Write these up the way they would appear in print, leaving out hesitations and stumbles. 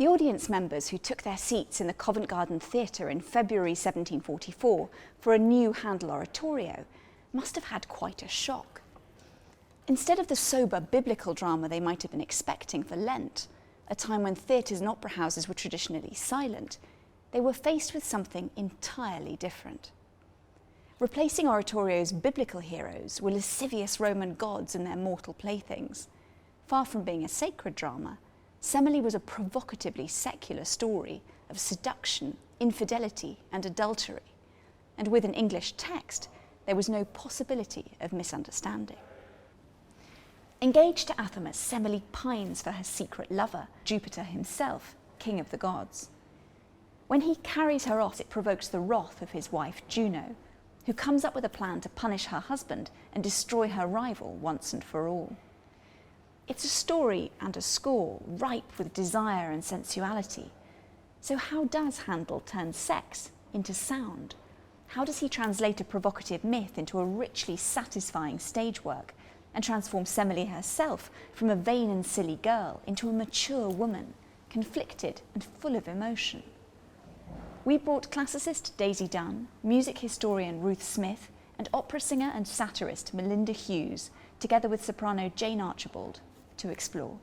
The audience members who took their seats in the Covent Garden Theatre in February 1744 for a new Handel oratorio must have had quite a shock. Instead of the sober biblical drama they might have been expecting for Lent, a time when theatres and opera houses were traditionally silent, they were faced with something entirely different. Replacing oratorio's biblical heroes were lascivious Roman gods and their mortal playthings. Far from being a sacred drama, Semele was a provocatively secular story of seduction, infidelity and adultery, and with an English text, there was no possibility of misunderstanding. Engaged to Athamas, Semele pines for her secret lover, Jupiter himself, king of the gods. When he carries her off, it provokes the wrath of his wife Juno, who comes up with a plan to punish her husband and destroy her rival once and for all. It's a story and a score ripe with desire and sensuality. So how does Handel turn sex into sound? How does he translate a provocative myth into a richly satisfying stage work and transform Semele herself from a vain and silly girl into a mature woman, conflicted and full of emotion? We brought classicist Daisy Dunn, music historian Ruth Smith, and opera singer and satirist Melinda Hughes, together with soprano Jane Archibald, to explore.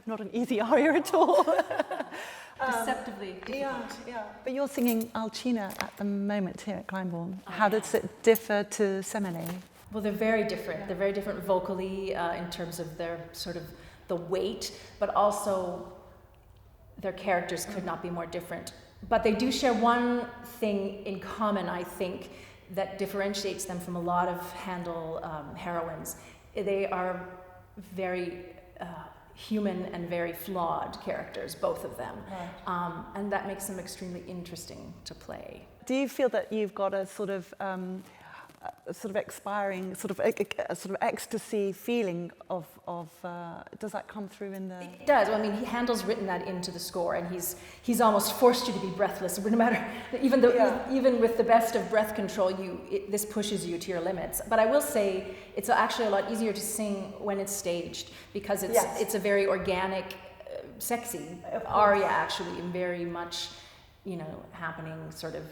Not an easy aria at all. Deceptively difficult. Yeah. But you're singing Alcina at the moment here at Glyndebourne. How does it differ to Semele? Well, they're very different. They're very different vocally in terms of their sort of the weight, but also their characters could not be more different. But they do share one thing in common, I think, that differentiates them from a lot of Handel heroines, they are very human and very flawed characters, both of them. Right. And that makes them extremely interesting to play. Do you feel that you've got a sort of expiring, a sort of ecstasy feeling of does that come through in the... It does. Well, I mean, Handel's written that into the score, and he's almost forced you to be breathless. No matter, even with the best of breath control, this pushes you to your limits. But I will say, it's actually a lot easier to sing when it's staged, because it's a very organic, sexy aria, actually, and very much, happening sort of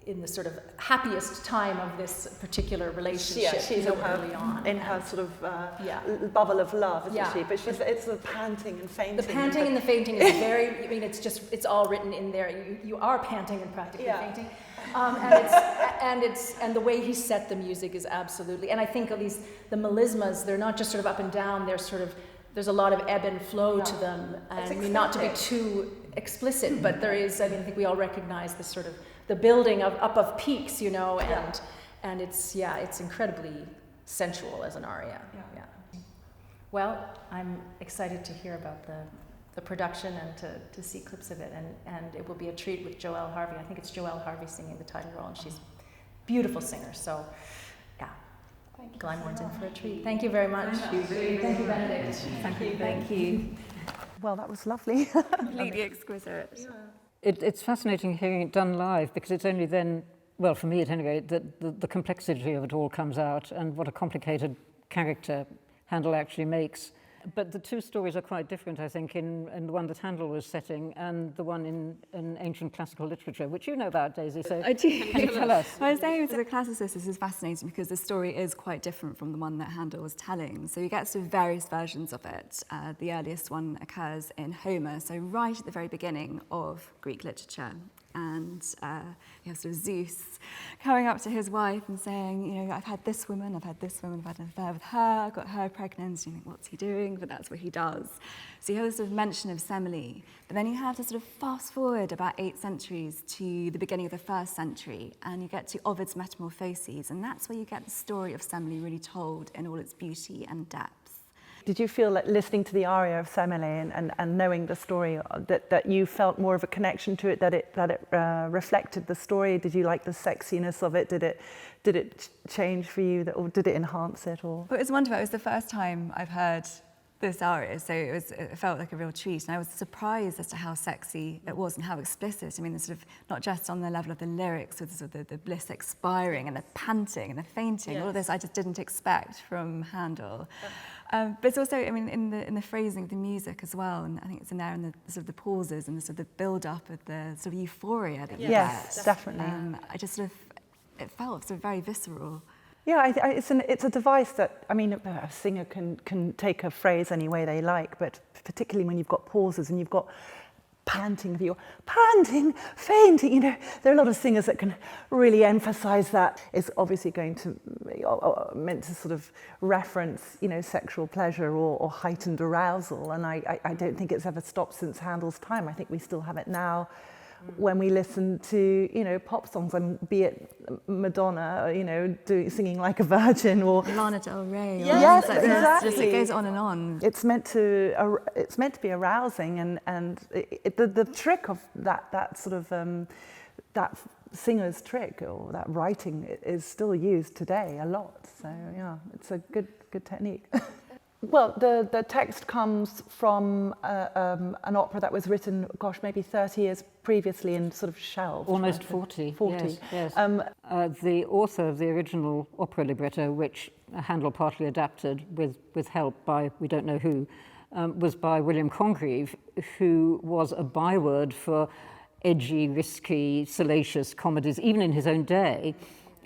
in the sort of happiest time of this particular relationship. She's early on. In her sort of bubble of love, isn't she? But it's the panting and fainting. The panting and the fainting is very, it's all written in there. You are panting and practically fainting. And the way he set the music is absolutely, and I think at least the melismas, they're not just sort of up and down, they're sort of, there's a lot of ebb and flow to them. And not to be too explicit, but there is, I think we all recognize this sort of the building up of peaks, and it's incredibly sensual as an aria. Yeah. Well, I'm excited to hear about the production and to see clips of it, and it will be a treat with Joelle Harvey. I think it's Joelle Harvey singing the title role, and she's a beautiful singer. So, yeah, Glyndebourne's in for a treat. Thank you very much. Thank you, Benedict. Thank you. Well, that was lovely. Completely exquisite. Yeah. It's fascinating hearing it done live, because it's only then, well, for me at any rate, that the complexity of it all comes out, and what a complicated character Handel actually makes. But the two stories are quite different, I think, in the one that Handel was setting and the one in ancient classical literature, which you know about, Daisy. So I do. Can you tell us? I was saying, as a classicist, this is fascinating because the story is quite different from the one that Handel was telling. So you get sort of various versions of it. The earliest one occurs in Homer, so right at the very beginning of Greek literature. And you have sort of Zeus coming up to his wife and saying, I've had this woman, I've had an affair with her, I got her pregnant. And you think, what's he doing? But that's what he does. So you have this sort of mention of Semele, but then you have to sort of fast forward about 8 centuries to the beginning of the 1st century, and you get to Ovid's Metamorphoses, and that's where you get the story of Semele really told in all its beauty and depth. Did you feel like listening to the aria of Semele and knowing the story that you felt more of a connection to it, that it reflected the story? Did you like the sexiness of it? Did it change for you, or did it enhance it? Or? Well, it was wonderful. It was the first time I've heard this aria, so it felt like a real treat, and I was surprised as to how sexy it was and how explicit. I mean, sort of not just on the level of the lyrics, with sort of the bliss expiring and the panting and the fainting. All of this I just didn't expect from Handel. But it's also, I mean, in the phrasing of the music as well, and I think it's in there in the sort of the pauses and the sort of the build-up of the sort of euphoria that you get. Yes, definitely. I just sort of, it felt sort of very visceral. Yeah, it's a device that, I mean, a singer can take a phrase any way they like, but particularly when you've got pauses and you've got panting, fainting, there are a lot of singers that can really emphasize that. It's obviously going to, meant to sort of reference, sexual pleasure or heightened arousal, and I don't think it's ever stopped since Handel's time. I think we still have it now when we listen to, pop songs, and be it Madonna, singing like a virgin, or Lana Del Rey. Yes, like exactly. Just, it goes on and on. It's meant to be arousing, and the trick of that sort of that singer's trick, or that writing, is still used today a lot. So yeah, it's a good technique. Well, the text comes from an opera that was written, maybe 30 years previously, and sort of shelved. Almost 40. Yes. The author of the original opera libretto, which Handel partly adapted with help by we don't know who, was by William Congreve, who was a byword for edgy, risky, salacious comedies, even in his own day,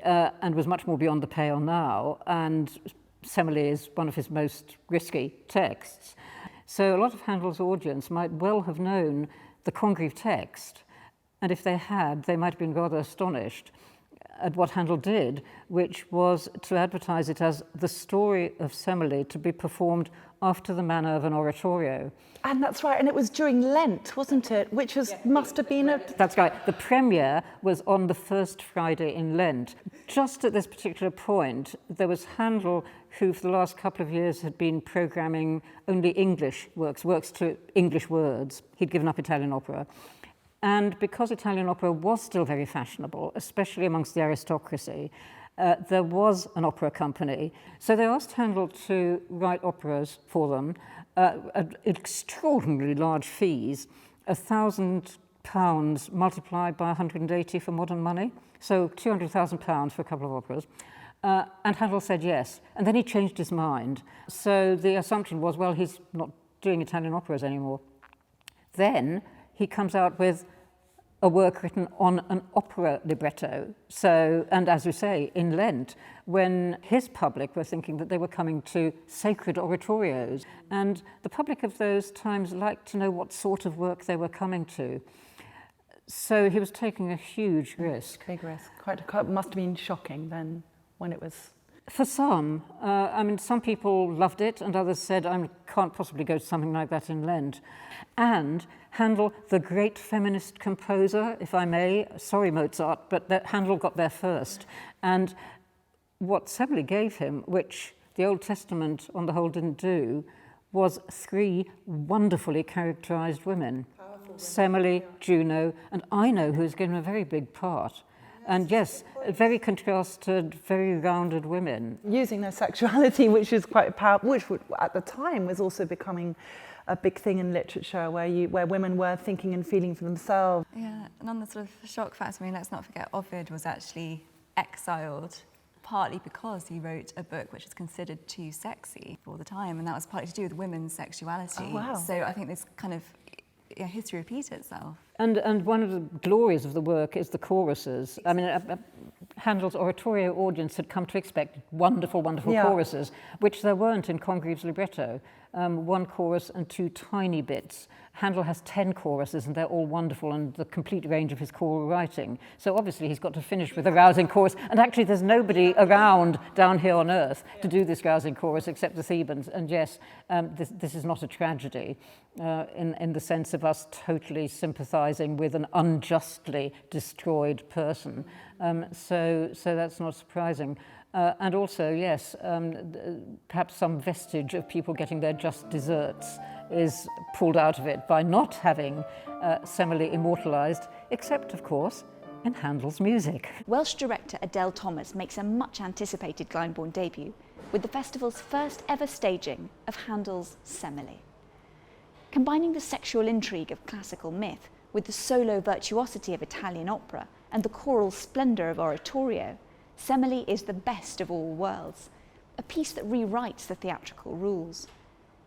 and was much more beyond the pale now. And Semele is one of his most risky texts. So a lot of Handel's audience might well have known the Congreve text, and if they had, they might have been rather astonished. at what Handel did, which was to advertise it as the story of Semele to be performed after the manner of an oratorio. And that's right, and it was during Lent, wasn't it? Which was must have been a... That's right. The premiere was on the first Friday in Lent. Just at this particular point, there was Handel, who for the last couple of years had been programming only English works to English words. He'd given up Italian opera. And because Italian opera was still very fashionable, especially amongst the aristocracy, there was an opera company. So they asked Handel to write operas for them at extraordinarily large fees, £1,000 multiplied by 180 for modern money, so £200,000 for a couple of operas. And Handel said yes, and then he changed his mind. So the assumption was, well, he's not doing Italian operas anymore. Then he comes out with a work written on an opera libretto. So, and as you say, in Lent, when his public were thinking that they were coming to sacred oratorios, and the public of those times liked to know what sort of work they were coming to. So he was taking a huge risk. Big risk. Quite must have been shocking then when it was... For some, I mean, some people loved it and others said, I can't possibly go to something like that in Lent. And Handel, the great feminist composer, if I may, sorry Mozart, but Handel got there first. And what Semele gave him, which the Old Testament on the whole didn't do, was 3 wonderfully characterized women. Semele, Juno, and Ino, who's given a very big part. And yes, very contrasted, very rounded women. Using their sexuality, which is quite powerful, which at the time was also becoming a big thing in literature, where women were thinking and feeling for themselves. Yeah, and on the sort of shock factor, I mean, let's not forget Ovid was actually exiled partly because he wrote a book which was considered too sexy for the time, and that was partly to do with women's sexuality. Oh, wow. So I think this kind of history repeats itself. And one of the glories of the work is the choruses. I mean, Handel's oratorio audience had come to expect wonderful, wonderful choruses, which there weren't in Congreve's libretto. 1 chorus and 2 tiny bits. Handel has 10 choruses and they're all wonderful and the complete range of his choral writing. So obviously he's got to finish with a rousing chorus, and actually there's nobody around down here on earth to do this rousing chorus except the Thebans. And yes, this is not a tragedy in the sense of us totally sympathizing with an unjustly destroyed person. So that's not surprising. And also, yes, perhaps some vestige of people getting their just desserts is pulled out of it by not having Semele immortalised, except, of course, in Handel's music. Welsh director Adele Thomas makes a much-anticipated Glyndebourne debut with the festival's first ever staging of Handel's Semele. Combining the sexual intrigue of classical myth with the solo virtuosity of Italian opera and the choral splendour of oratorio, Semele is the best of all worlds, a piece that rewrites the theatrical rules.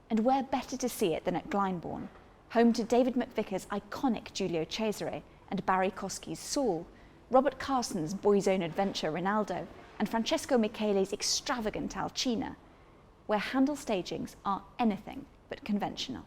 And where better to see it than at Glyndebourne, home to David McVicker's iconic Giulio Cesare and Barry Kosky's Saul, Robert Carson's Boy's Own Adventure Rinaldo, and Francesco Michele's extravagant Alcina, where Handel stagings are anything but conventional.